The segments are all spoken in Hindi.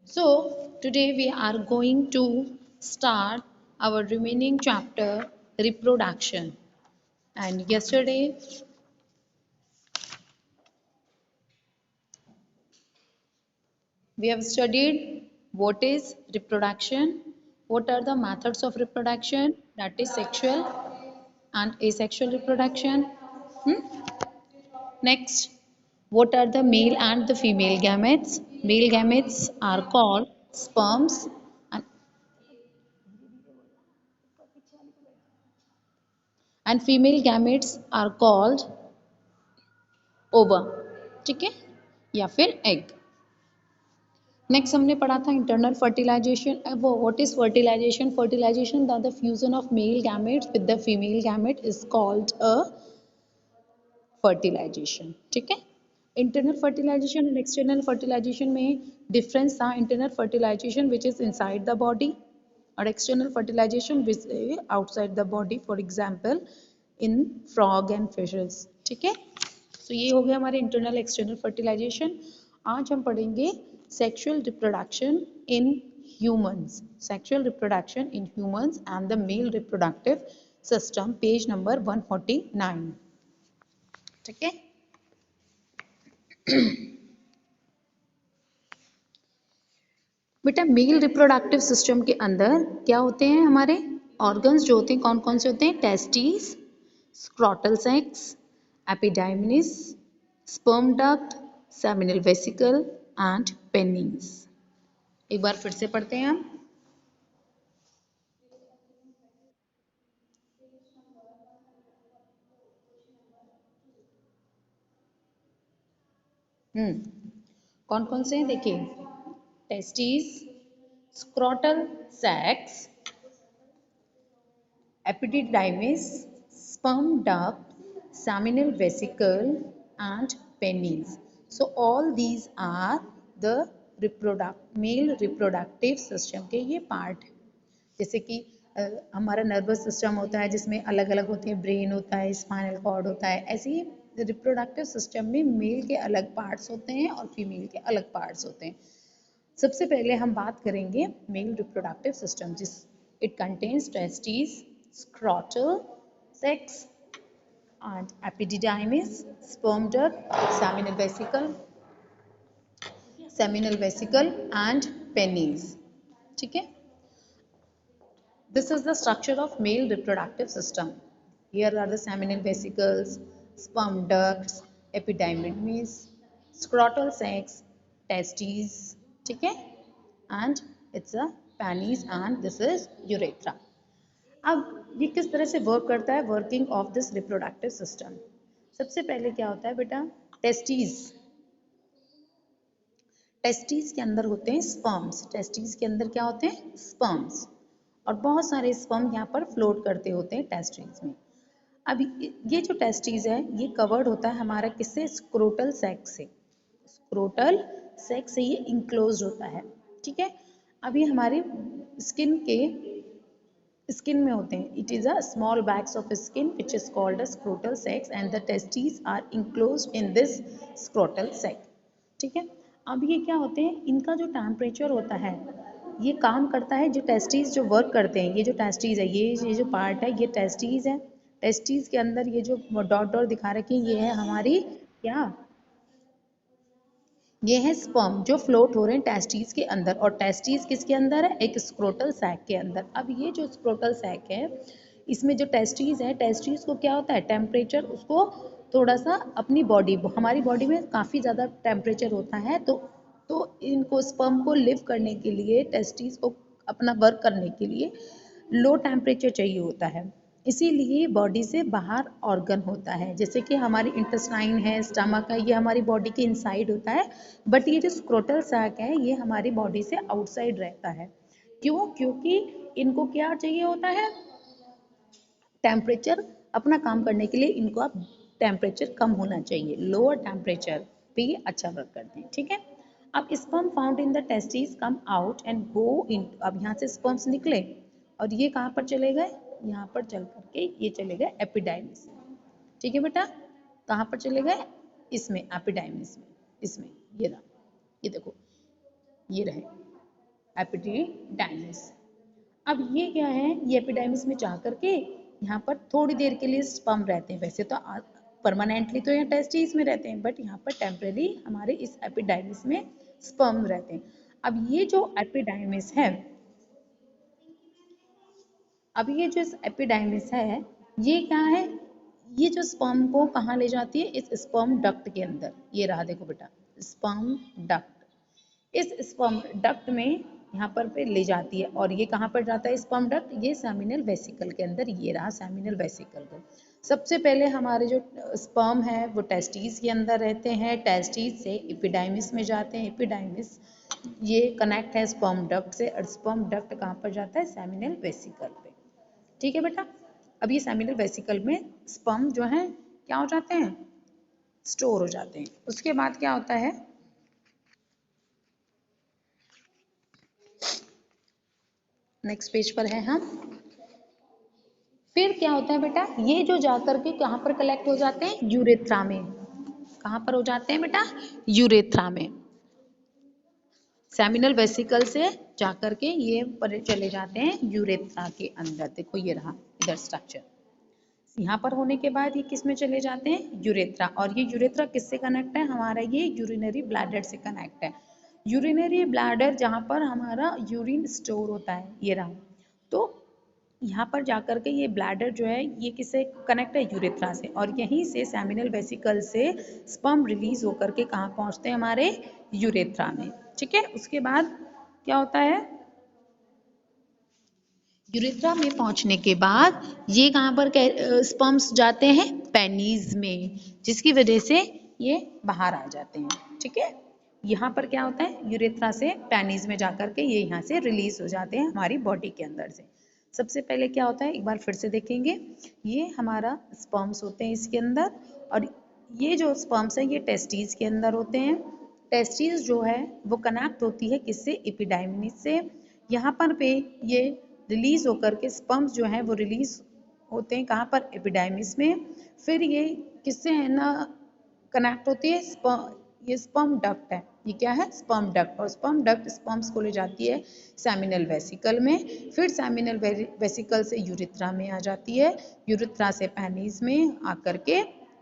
So today we are going to start our remaining chapter, reproduction. And yesterday we have studied what is reproduction, what are the methods of reproduction, that is sexual and asexual reproduction. Next, what are the male and the female gametes? Male gametes are called sperms and, female gametes are called ओवा, ठीक है, या फिर एग। नेक्स्ट हमने पढ़ा था इंटरनल फर्टिलाइजेशन। वो what is fertilisation? Fertilisation the fusion of male gametes with the female gamete is called a fertilisation, ठीक है। इंटरनल फर्टिलाइजेशन और एक्सटर्नल फर्टिलाइजेशन में डिफरेंस था। Internal fertilisation which is inside the body और external fertilisation which is outside the body, for example in frog and fishes, ठीक है। तो ये हो गया हमारे इंटरनल एक्सटर्नल फर्टिलाइजेशन। आज हम पढ़ेंगे sexual reproduction in humans, sexual reproduction in humans and the male reproductive system, page number 149, ठीक है। बेटा मेल रिप्रोडक्टिव सिस्टम के अंदर क्या होते हैं? हमारे ऑर्गन्स जो होते हैं कौन कौन से होते हैं? Testis, scrotal sacs, epididymis, sperm duct, seminal vesicle and penis. एक बार फिर से पढ़ते हैं हम। कौन कौन से हैं देखिए? Testis, scrotal sex, epididymis, sperm duct, seminal vesicle and penis. So all these are the male reproductive system के ये पार्ट है। जैसे कि हमारा नर्वस सिस्टम होता है जिसमें अलग अलग होते हैं, ब्रेन होता है, स्पाइनल कॉर्ड होता है, ऐसे ही रिप्रोडक्टिव सिस्टम में मेल के अलग पार्ट्स होते हैं और फीमेल के अलग पार्ट्स होते हैं। सबसे पहले हम बात करेंगे मेल रिप्रोडक्टिव सिस्टम, जिस it contains testis, scrotal sex and epididymis, sperm duct, seminal vesicle and penis, ठीक है। This is the structure of male reproductive system. Here are the seminal vesicles, sperm ducts, epididymis, scrotal sacs, testes, ठीक है, and it's a penis and this is urethra. अब ये किस तरह से वर्क करता है? Working of this reproductive system. सबसे पहले क्या होता है बेटा? टेस्टीज, टेस्टीज के अंदर होते हैं स्पर्म्स। टेस्टीज के अंदर क्या होते हैं? स्पर्म्स। और बहुत सारे स्पर्म यहाँ पर फ्लोट करते होते हैं टेस्टीज में। अब ये जो टेस्टीज है ये कवर्ड होता है हमारा किससे? स्क्रोटल सैक से। स्क्रोटल सैक से ये इंक्लोज होता है, ठीक है। अब ये हमारे स्किन में होते हैं। It is a small bags of skin which is called a scrotal sacs and the testes are enclosed in this scrotal sac, ठीक है। अब ये क्या होते हैं? इनका जो टेम्परेचर होता है ये काम करता है, जो टेस्टीज जो वर्क करते हैं, ये जो टेस्टीज है, ये जो पार्ट है ये टेस्टीज है। टेस्टीज के अंदर ये जो डॉट डॉट दिखा रखे हैं ये है हमारी क्या? ये है स्पर्म जो फ्लोट हो रहे हैं टेस्टीज के अंदर। और टेस्टीज किसके अंदर है? एक स्क्रोटल सैक के अंदर। अब ये जो स्क्रोटल सैक है इसमें जो टेस्टीज है, टेस्टीज को क्या होता है? टेम्परेचर उसको थोड़ा सा अपनी बॉडी, हमारी बॉडी में काफ़ी ज़्यादा टेम्परेचर होता है, तो इनको स्पर्म को लिव करने के लिए, टेस्टीज को अपना वर्क करने के लिए लो टेम्परेचर चाहिए होता है। इसीलिए बॉडी से बाहर ऑर्गन होता है, जैसे कि हमारी इंटेस्टाइन है, स्टमक है, ये हमारी बॉडी के इनसाइड होता है। बट ये जो स्क्रोटल सैक है ये हमारी बॉडी से आउटसाइड रहता है। क्यों? क्योंकि इनको क्या चाहिए होता है? टेम्परेचर। अपना काम करने के लिए इनको अब टेम्परेचर कम होना चाहिए, लोअर टेम्परेचर पे ये अच्छा वर्क करते हैं, ठीक है। अब sperm found in the testis come out and go in. अब यहाँ से स्पर्म्स निकले और ये कहाँ पर चले गए? यहाँ पर चल करके ये चले गए एपिडाइमिस में, ठीक है बेटा। कहाँ पर चले गए? इसमें, एपिडाइमिस में, इसमें ये रहा, ये देखो ये रहे। एपिडाइमिस। अब ये क्या है, ये एपिडाइमिस में जा करके यहाँ पर थोड़ी देर के लिए स्पर्म रहते हैं। वैसे तो परमानेंटली तो यहाँ टेस्टिस में रहते हैं, बट यहाँ पर टेम्परेरी हमारे इस एपिडाइमिस में स्पर्म रहते हैं। अब ये जो एपिडाइमिस है, अब ये जो एपिडाइमिस है, ये क्या है, ये जो स्पर्म को कहाँ ले जाती है, इस स्पर्म डक्ट के अंदर। ये रहा देखो बेटा, स्पर्म डक्ट। इस स्पर्म डक्ट में यहाँ पर पे ले जाती है। और ये कहाँ पर जाता है स्पर्म डक्ट, ये सेमिनल वेसिकल के अंदर। ये रहा सेमिनल वेसिकल को। सबसे पहले हमारे जो स्पर्म है वो टेस्टिस के अंदर रहते हैं, टेस्टिस से एपिडाइमिस में जाते हैं। एपिडाइमिस ये कनेक्ट है स्पर्म डक्ट से, और स्पर्म डक्ट कहाँ पर जाता है, सेमिनल वेसिकल पे। ठीक है बेटा। अब ये सेमिनल वेसिकल में स्पर्म जो है क्या हो जाते हैं, स्टोर हो जाते हैं। उसके बाद क्या होता है, नेक्स्ट पेज पर है हम। फिर क्या होता है बेटा, ये जो जाकर के कहाँ पर कलेक्ट हो जाते हैं, यूरेथ्रा में। कहाँ पर हो जाते हैं बेटा, यूरेथ्रा में। सेमिनल वेसिकल से जाकर के ये पर चले जाते हैं यूरेथ्रा के अंदर। देखो ये रहा इधर स्ट्रक्चर। यहाँ पर होने के बाद ये किस में चले जाते हैं, यूरेथ्रा। और ये यूरेथ्रा किससे कनेक्ट है, हमारा ये यूरिनरी ब्लैडर से कनेक्ट है। यूरिनरी ब्लैडर जहाँ पर हमारा यूरिन स्टोर होता है, ये रहा। तो यहाँ पर जाकर के ये ब्लैडर जो है ये किससे कनेक्ट है, यूरेथ्रा से। और यहीं से सेमिनल वेसिकल से स्पर्म रिलीज होकर के कहाँ पहुँचते हैं, हमारे यूरेथ्रा में। ठीक है। उसके बाद क्या होता है, यूरेथ्रा में पहुंचने के बाद ये कहाँ पर स्पर्म्स जाते हैं, पेनीज में, जिसकी वजह से ये बाहर आ जाते हैं। ठीक है। यहाँ पर क्या होता है, यूरेथ्रा से पेनीज में जाकर के ये यहाँ से रिलीज हो जाते हैं हमारी बॉडी के अंदर से। सबसे पहले क्या होता है, एक बार फिर से देखेंगे। ये हमारा स्पर्म्स होते हैं इसके अंदर, और ये जो स्पर्म्स है ये टेस्टिस के अंदर होते हैं। टेस्टिस जो है वो कनेक्ट होती है किससे, एपिडाइमिस से। यहाँ पर पे ये रिलीज होकर के स्पर्म्स जो है वो रिलीज होते हैं कहाँ पर, एपिडाइमिस में। फिर ये किससे है ना कनेक्ट होती है, ये स्पर्म डक्ट है। ये क्या है, स्पर्म डक्ट। और स्पर्म डक्ट स्पर्म्स को ले जाती है सेमिनल वेसिकल में। फिर सेमिनल वेसिकल से यूरेथ्रा में आ जाती है, यूरेथ्रा से पेनिस में आकर के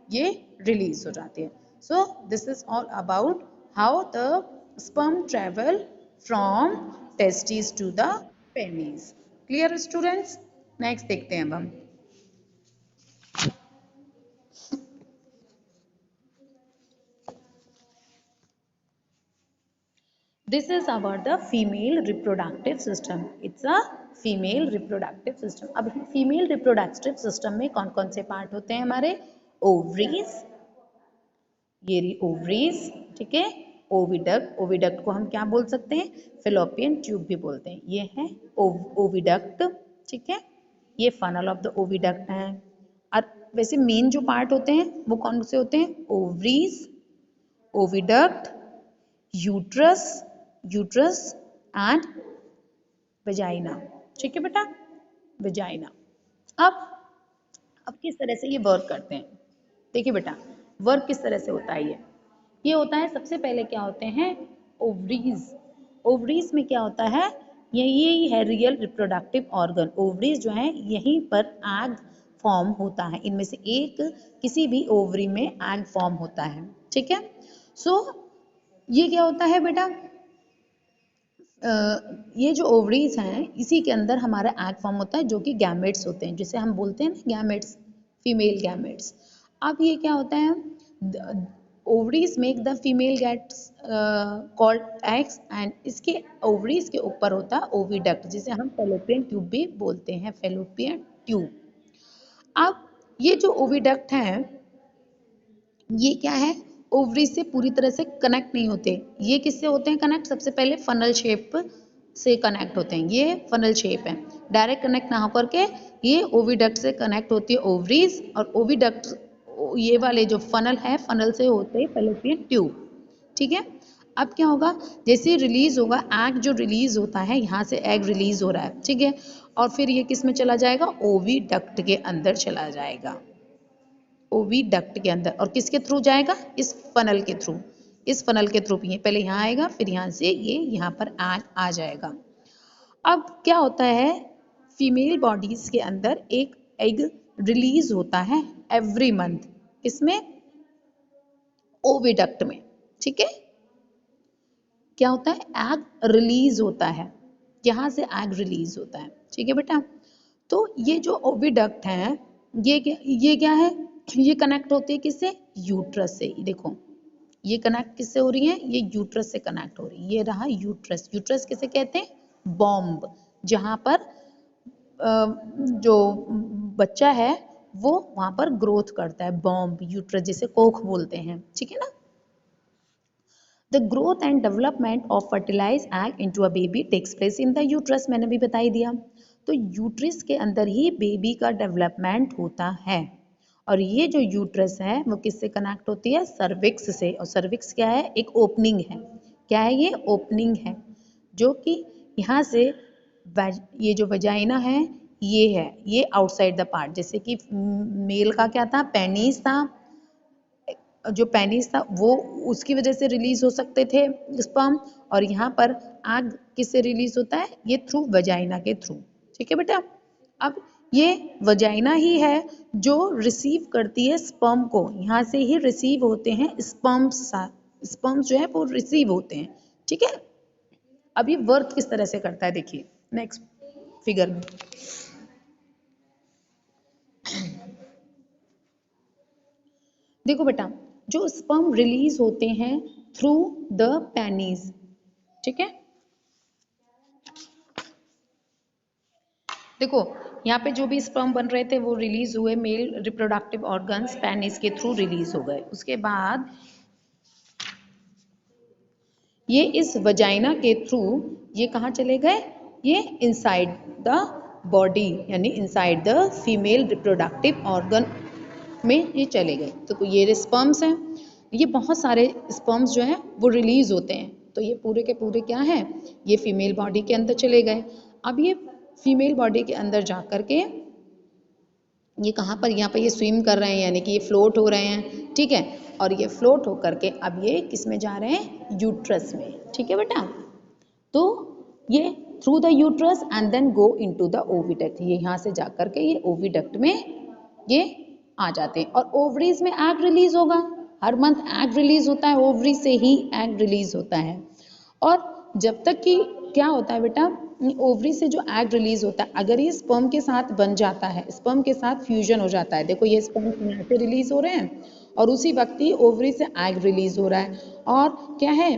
ये रिलीज हो जाती है। So this is all about how the sperm travel from testis to the penis. Clear students. Next देखते हैं अब हम। This is about the female reproductive system. It's a female reproductive system. अब female reproductive system में कौन कौन से पार्ट होते हैं हमारे, ओवरीज, ये रही ओवरीज। ठीक है। ओविडक्ट, ओविडक्ट को हम क्या बोल सकते हैं, फेलोपियन ट्यूब भी बोलते हैं। ये है ओविडक्ट। ठीक है। ये फनल ऑफ द ओविडक्ट है। और वैसे मेन जो पार्ट होते हैं वो कौन से होते हैं, ovaries, oviduct, uterus, uterus and vagina. ठीक है बेटा, वजाइना। अब किस तरह से ये वर्क करते हैं, देखिए बेटा वर्क किस तरह से होता है। ये होता है, सबसे पहले क्या होते हैं, ओवरीज। ओवरीज में क्या होता है, यही है रियल रिप्रोडक्टिव ऑर्गन। ओवरीज जो है यहीं पर एग फॉर्म होता है। इनमें से एक किसी भी ओवरी में एग फॉर्म होता है। ठीक है। सो ये क्या होता है बेटा, ये जो ओवरीज हैं इसी के अंदर हमारा एग फॉर्म होता है, जो कि गैमेट्स होते हैं, जिसे हम बोलते हैं ना गैमेट्स, फीमेल गैमेट्स। अब ये क्या होता है, ovaries make the female gates called eggs, and इसके ओवरीज के ऊपर होता है ओविडक्ट, जिसे हम फेलोपियन ट्यूब भी बोलते हैं, फेलोपियन ट्यूब। अब ये जो ओविडक्ट है ये क्या है, ओवरी से पूरी तरह से कनेक्ट नहीं होते। ये किससे होते हैं कनेक्ट, सबसे पहले फनल शेप से कनेक्ट होते हैं। ये फनल शेप है, डायरेक्ट कनेक्ट ना होकर के ये ओविडक्ट से कनेक्ट होती है ओवरीज, और ओविडक्ट ये वाले जो फनल है, फनल से होते हैं फेलोपियन ट्यूब। ठीक है। अब क्या होगा, जैसे रिलीज होगा एग, जो रिलीज होता है यहाँ से एग रिलीज हो रहा है। ठीक है। और फिर ये किस में चला जाएगा, ओविडक्ट के अंदर चला जाएगा, ओविडक्ट के अंदर। और किसके थ्रू जाएगा, इस फनल के थ्रू। इस फनल के थ्रू ये पहले यहाँ आएगा, फिर यहाँ से ये यहाँ पर आ जाएगा। अब क्या होता है, फीमेल बॉडीज के अंदर एक एग रिलीज होता है एवरी मंथ, इसमें ओविडक्ट में, ठीक है। क्या होता है, एग रिलीज होता है, यहाँ से एग रिलीज होता है, ठीक है बेटा। तो ये जो ओविडक्ट है ये क्या है, ये कनेक्ट होती है किससे, यूट्रस से। देखो ये कनेक्ट किससे हो रही है, ये यूट्रस से कनेक्ट हो रही है। ये रहा यूट्रस। यूट्रस किसे कहते हैं, बॉम्ब, जहां पर जो बच्चा है वो वहां पर ग्रोथ करता है, बॉम्ब यूट्रस, जिसे कोख बोलते हैं, ठीक है ना। The growth and development of fertilized egg into a baby takes place in the uterus, मैंने भी बता ही दिया। तो यूट्रस के अंदर ही बेबी का डेवलपमेंट होता है। और ये जो यूट्रस है वो किससे कनेक्ट होती है, सर्विक्स से। और सर्विक्स क्या है, एक ओपनिंग है। क्या है ये, ओपनिंग है, जो कि यहाँ से ये जो वजाइना है ये है, ये आउटसाइड द पार्ट। जैसे कि मेल का क्या था, पेनिस था, जो पेनिस था वो उसकी वजह से रिलीज हो सकते थे स्पर्म, और यहाँ पर एग किससे रिलीज होता है, ये थ्रू वजाइना के थ्रू, ठीक है बेटा। अब ये वजाइना ही है जो रिसीव करती है स्पर्म को, यहाँ से ही रिसीव होते हैं स्पर्म्स जो है वो रिसीव होते हैं, ठीक है। अब ये वर्क किस तरह से करता है, देखिए नेक्स्ट फिगर में। देखो बेटा, जो स्पर्म रिलीज होते हैं थ्रू द पेनिस, ठीक है। देखो यहाँ पे जो भी स्पर्म बन रहे थे वो रिलीज हुए, मेल रिप्रोडक्टिव ऑर्गन्स पेनिस के थ्रू रिलीज हो गए। उसके बाद ये इस वजाइना के थ्रू ये कहाँ चले गए, ये इनसाइड द बॉडी, यानी inside the female reproductive organ में ये चले गए। तो ये स्पर्म्स हैं, ये बहुत सारे स्पर्म्स जो हैं वो रिलीज होते हैं। तो ये पूरे के पूरे क्या हैं, ये फीमेल बॉडी के अंदर चले गए। अब ये फीमेल बॉडी के अंदर जा कर के ये कहाँ पर, यहाँ पर ये स्विम कर रहे हैं, यानी कि ये फ्लोट हो रहे हैं, ठीक है। और ये फ्लोट होकर के अब ये किस में जा रहे हैं, यूट्रस में, ठीक है बेटा। तो ये through the uterus and then go into the oviduct, ये यहाँ से जा कर के ये ओविडक्ट में ये आ जाते हैं। और ओवरीज में एग रिलीज होगा, हर मंथ एग रिलीज होता है, ओवरी से ही एग रिलीज होता है। और जब तक कि क्या होता है बेटा, ओवरी से जो एग रिलीज होता है, अगर ये स्पर्म के साथ बन जाता है, स्पर्म के साथ फ्यूजन हो जाता है, देखो ये स्पर्म यहाँ से रिलीज हो रहे हैं और उसी वक्त ही ओवरी से एग रिलीज हो रहा है। और क्या है,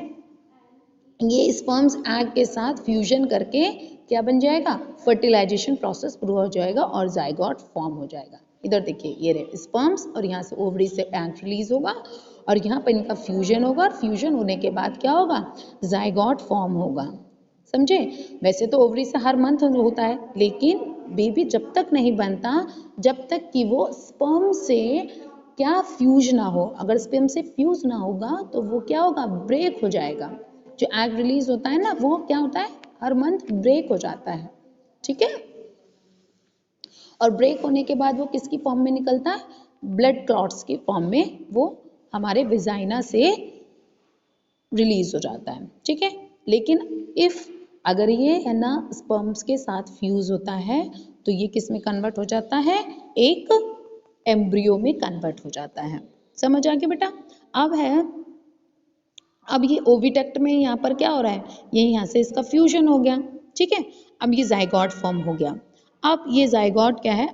ये स्पर्म्स एग के साथ फ्यूजन करके क्या बन जाएगा, फर्टिलाइजेशन प्रोसेस शुरू हो जाएगा और जाइगोट फॉर्म हो जाएगा। इधर देखिए ये रहे स्पर्म्स, और यहाँ से ओवरी से एग रिलीज होगा और यहाँ पर इनका फ्यूजन होगा, और फ्यूजन होने के बाद क्या होगा, जाइगोट फॉर्म होगा, समझे। वैसे तो ओवरी से हर मंथ होता है, लेकिन बेबी जब तक नहीं बनता जब तक कि वो स्पर्म से क्या फ्यूज ना हो। अगर स्पर्म से फ्यूज ना होगा तो वो क्या होगा, ब्रेक हो जाएगा। जो एग रिलीज होता है ना वो क्या होता है, हर मंथ ब्रेक हो जाता है, ठीक है। और ब्रेक होने के बाद वो किसकी फॉर्म में निकलता है, ब्लड क्लॉट्स की फॉर्म में वो हमारे विजाइना से रिलीज हो जाता है, ठीक है। लेकिन इफ अगर ये है ना स्पर्म्स के साथ फ्यूज होता है तो ये किस में कन्वर्ट हो जाता है, एक एम्ब्रियो में कन्वर्ट हो जाता है। समझ आ गया बेटा। अब ये ओविडक्ट में यहाँ पर क्या हो रहा है, ये यहाँ से इसका फ्यूजन हो गया, ठीक है। अब ये जाइगोट फॉर्म हो गया। अब ये जाइगोट क्या है,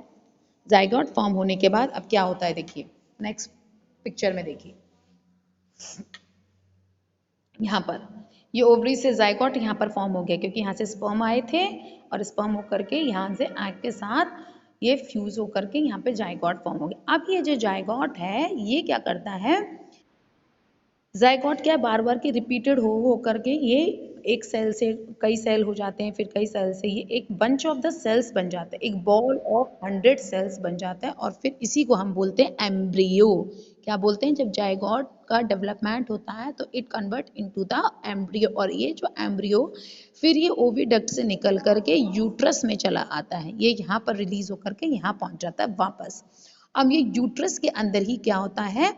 जाइगोट फॉर्म होने के बाद अब क्या होता है, देखिए नेक्स्ट पिक्चर में देखिए, यहाँ पर ये ओवरी से जाइगोट यहाँ पर फॉर्म हो गया, क्योंकि यहाँ से स्पर्म आए थे और स्पर्म होकर के यहाँ से एग के साथ ये फ्यूज होकर के यहाँ पे जाइगोट फॉर्म हो गया। अब ये जो जाइगोट है ये क्या करता है, जाइगोट क्या है, बार बार के रिपीटेड हो करके ये एक सेल से कई सेल हो जाते हैं, फिर कई सेल से ये एक बंच ऑफ द सेल्स बन जाता है, एक बॉल ऑफ 100 सेल्स बन जाता है, और फिर इसी को हम बोलते हैं एम्ब्रियो। क्या बोलते हैं, जब जाइगोट का डेवलपमेंट होता है तो it convert into the embryo, और ये जो एम्ब्रियो फिर ये ओविडक्ट से निकल करके यूट्रस में चला आता है, ये यहाँ पर रिलीज होकर के यहाँ पहुँच जाता है वापस। अब ये यूट्रस के अंदर ही क्या होता है,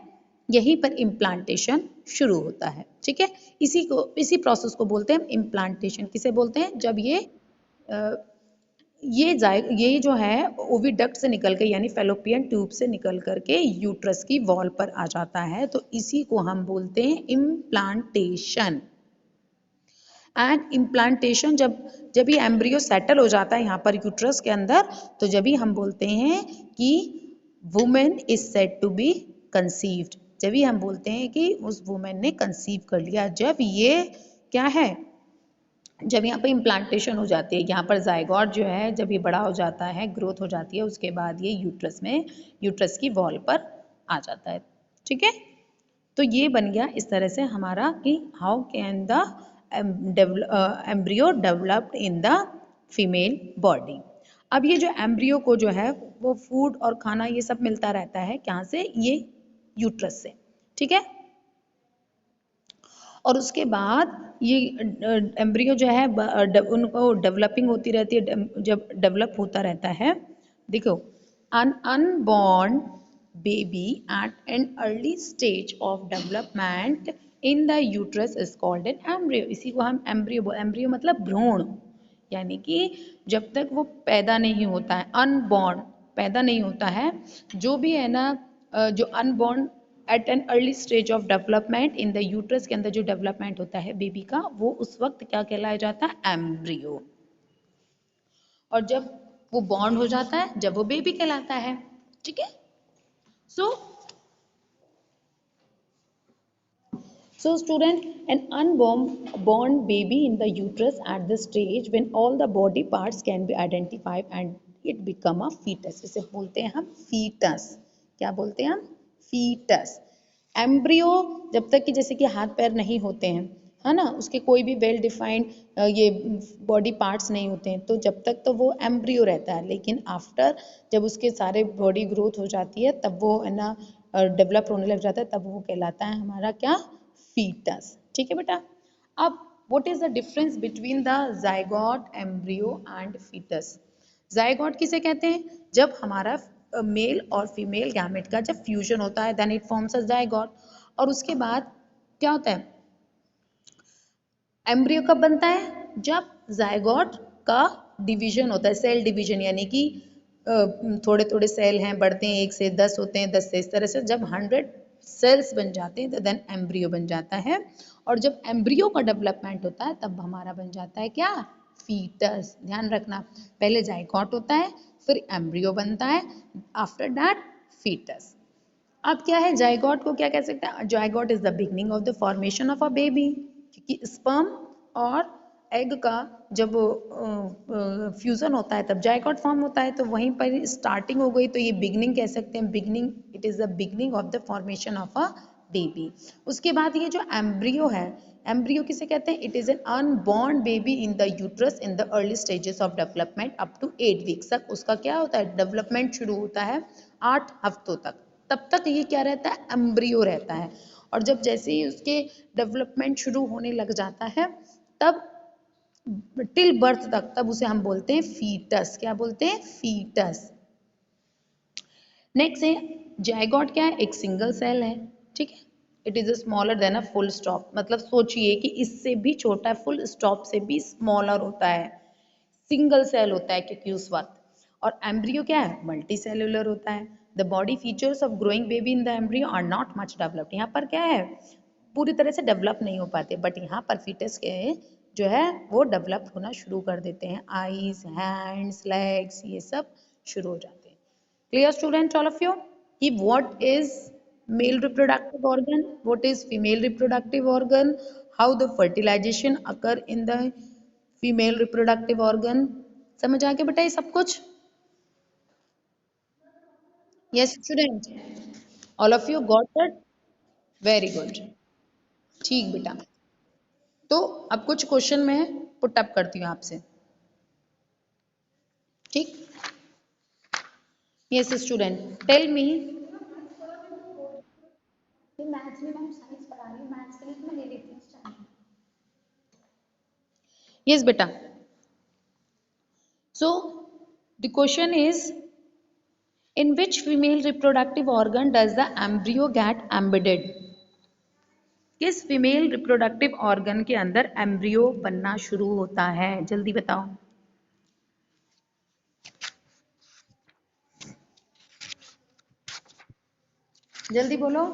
यहीं पर इम्प्लांटेशन शुरू होता है। ठीक है, इसी प्रोसेस को बोलते हैं इम्प्लांटेशन। किसे बोलते हैं? जब ये जो है ओविडक्ट से निकल के यानी फेलोपियन ट्यूब से निकल करके यूट्रस की वॉल पर आ जाता है, तो इसी को हम बोलते हैं इम्प्लांटेशन। एंड इम्प्लांटेशन जब ये एम्ब्रियो सेटल हो जाता है यहाँ पर यूट्रस के अंदर, तो जब ही हम बोलते हैं कि women is said to be conceived. जब ही हम बोलते हैं कि उस वुमेन ने कंसीव कर लिया। जब ये क्या है, जब यहाँ पे इम्प्लांटेशन हो जाती है, यहाँ पर जायगोट जो है जब ये बड़ा हो जाता है, ग्रोथ हो जाती है, उसके बाद ये यूट्रस की वॉल पर आ जाता है। ठीक है, तो ये बन गया इस तरह से हमारा कि how can the embryo developed in the female body. अब ये जो एम्ब्रियो को जो है वो फूड और खाना ये सब मिलता रहता है, कहाँ से? ये यूट्रस से। ठीक है, और उसके बाद ये एम्ब्रियो जो है उनको डेवलपिंग होती रहती है, जब डेवलप होता रहता है। देखो, an unborn baby at an early stage of development in the uterus is called an embryo। इसी को हम एम्ब्रियो मतलब भ्रूण, यानी कि जब तक वो पैदा नहीं होता है, अनबॉर्न पैदा नहीं होता है, जो भी है ना, जो unborn at an early stage of development in the uterus के अंदर जो डेवलपमेंट होता है बेबी का, वो उस वक्त क्या कहलाया जाता है? एम्ब्रियो। और जब वो बॉर्न हो जाता है, जब वो बेबी कहलाता है। ठीक है, सो student, an unborn baby in the uterus at the stage when all the body parts can be identified and it become a fetus। इसे बोलते हैं हम फीटस। क्या बोलते हैं हम? फीटस। एम्ब्रियो जब तक कि जैसे कि हाथ पैर नहीं होते हैं, है ना, उसके कोई भी वेल डिफाइंड ये बॉडी पार्ट्स नहीं होते हैं, तो जब तक तो वो एम्ब्रियो रहता है। लेकिन आफ्टर जब उसके सारे बॉडी ग्रोथ हो जाती है, तब वो है ना डेवलप होने लग जाता है, तब वो कहलाता है हमारा क्या? फीटस। ठीक है बेटा। अब what is the difference between the zygote, embryo and foetus? Zygote किसे कहते हैं? जब हमारा मेल और फीमेल गैमेट का जब फ्यूजन होता है, then it forms a zygote. और उसके बाद क्या होता है? एम्ब्रियो कब बनता है? जब जायगोट का डिवीजन होता है, सेल डिवीजन, यानी कि थोड़े थोड़े सेल हैं, बढ़ते हैं, 1 से 10 होते हैं, 10 से इस तरह से जब 100 सेल्स बन जाते हैं तो देन एम्ब्रियो बन जाता है। और जब एम्ब्रियो का डेवलपमेंट होता है तब हमारा बन जाता है क्या? फीटस। ध्यान रखना, पहले जायगोट होता है, फिर एम्ब्रियो बनता है, आफ्टर दैट फीटस। अब क्या है, जायगोट को क्या कह सकते हैं? Zygote is the beginning of the formation of a baby, क्योंकि स्पर्म और एग का जब फ्यूजन होता है तब जायगोट फॉर्म होता है, तो वहीं पर स्टार्टिंग हो गई, तो ये बिगनिंग कह सकते हैं। Beginning, it is the beginning of the formation of a baby. उसके बाद ये जो एम्ब्रियो है, एम्ब्रियो किसे कहते हैं? It is an unborn baby in the uterus in the early stages of development up to 8 weeks तक। उसका क्या होता है? डेवलपमेंट शुरू होता है 8 हफ्तों तक। तब तक ये क्या रहता है? एम्ब्रियो रहता है। और जब जैसे ही उसके डेवलपमेंट शुरू होने लग जाता है, तब टिल बर्थ तक, तब उसे हम बोलते हैं फीटस। क्या बोलते हैं? फीटस। नेक्स्ट है जायगोट। क्या है? एक सिंगल सेल है। ठीक है, it is smaller than a full stop. मतलब सोचिए कि इससे भी छोटा, फुल स्टॉप से भी स्मॉलर होता है, सिंगल सेल होता है क्योंकि उस वक्त। और एम्ब्रियो क्या है? मल्टी सेलुलर होता है। The body features of growing baby in the embryo are not much developed. यहाँ पर क्या है? पूरी तरह से डेवलप नहीं हो पाते, बट यहाँ पर फीटस के जो है वो डेवलप होना शुरू कर देते हैं। आईज, हैंड्स, लेग्स, ये सब शुरू हो जाते हैं। Clear students, all of you? कि what is male reproductive organ, what is female reproductive organ, how the fertilization occur in the female reproductive organ? समझ आ गया बेटा ये सब कुछ? Yes student, all of you got that? Very good. ठीक बेटा, तो अब कुछ क्वेश्चन मैं पुट अप करती हूँ आपसे। ठीक, yes student, tell me. Maths में मैम साइंस पढ़ा रही हूँ, मैथ्स के लिए तो मैं ले लेती हूँ। यस बेटा, so the question is in which female reproductive organ does the embryo get embedded? किस फीमेल रिप्रोडक्टिव ऑर्गन के अंदर एम्ब्रियो बनना शुरू होता है? जल्दी बताओ। जल्दी बोलो।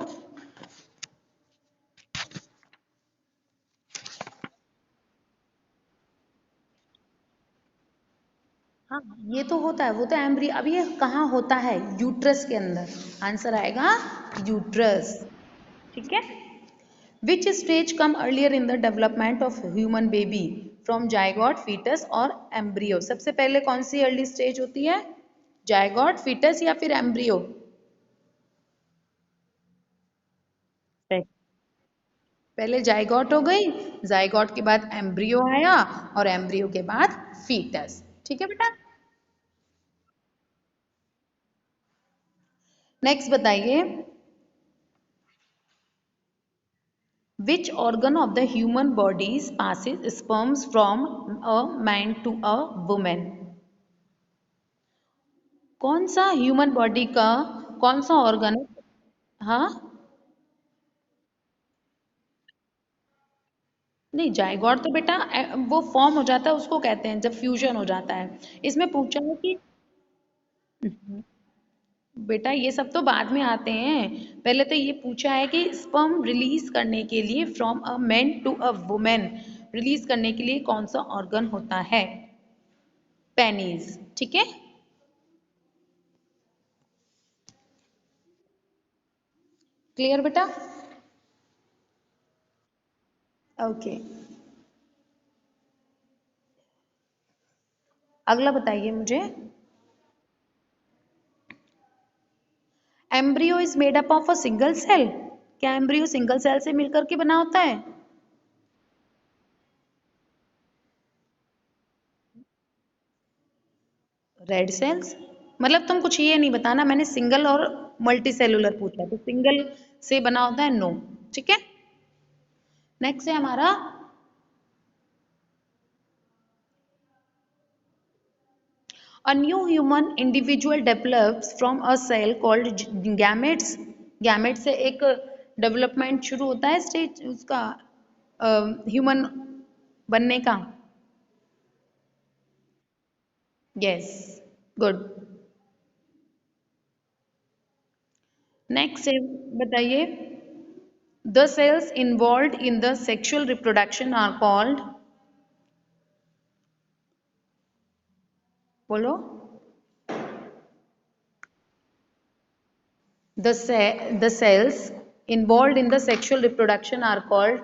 हाँ, ये तो होता है, वो तो एम्ब्रियो। अब ये कहाँ होता है? यूट्रस के अंदर। आंसर आएगा यूट्रस। ठीक है। Which stage come earlier in the development of human baby, from zygote, foetus और एम्ब्रियो? सबसे पहले कौन सी अर्ली स्टेज होती है? जायगॉट, फीटस या फिर एम्ब्रियो? पहले जायगॉट हो गई, जायगॉट के बाद एम्ब्रियो आया और एम्ब्रियो के बाद फीटस। ठीक है बेटा। नेक्स्ट बताइए, which organ of the human bodies passes sperms from a man to a woman? कौन सा ह्यूमन बॉडी का कौन सा ऑर्गन है? हाँ, नहीं, जायगोट तो बेटा वो फॉर्म हो जाता है, उसको कहते हैं जब फ्यूजन हो जाता है। इसमें पूछा है कि बेटा ये सब तो बाद में आते हैं, पहले तो ये पूछा है कि स्पर्म रिलीज करने के लिए from a man to a women release करने के लिए कौन सा ऑर्गन होता है? पेनिस। ठीक है। क्लियर बेटा? ओके। अगला बताइए मुझे, embryo is made up of a single cell? क्या एम्ब्रियो सिंगल सेल से मिलकर के बना होता है? Red cells? मतलब तुम कुछ ये नहीं बताना, मैंने सिंगल और मल्टी सेलुलर पूछा, तो सिंगल से बना होता है, नो। ठीक है। नेक्स्ट है हमारा, a new human individual develops from a cell called gametes। Gamete से एक डेवलपमेंट शुरू होता है, स्टेज उसका ह्यूमन बनने का। Yes, good. नेक्स्ट बताइए, the cells involve in the sexual reproduction are called? बोलो। The cells involved in the sexual reproduction are called?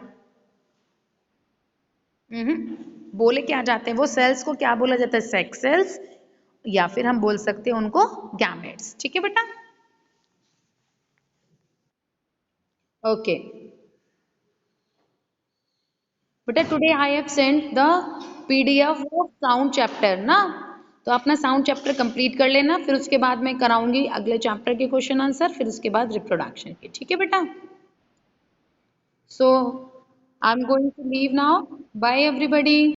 बोले क्या जाते हैं वो सेल्स को, क्या बोला जाता है? सेक्स सेल्स, या फिर हम बोल सकते हैं उनको गैमेट्स। ठीक है बेटा। ओके बेटा, today I have sent the PDF of sound chapter ना, तो अपना साउंड चैप्टर कंप्लीट कर लेना, फिर उसके बाद मैं कराऊंगी अगले चैप्टर के क्वेश्चन आंसर, फिर उसके बाद रिप्रोडक्शन के। ठीक है बेटा। So I am going to leave now, bye everybody.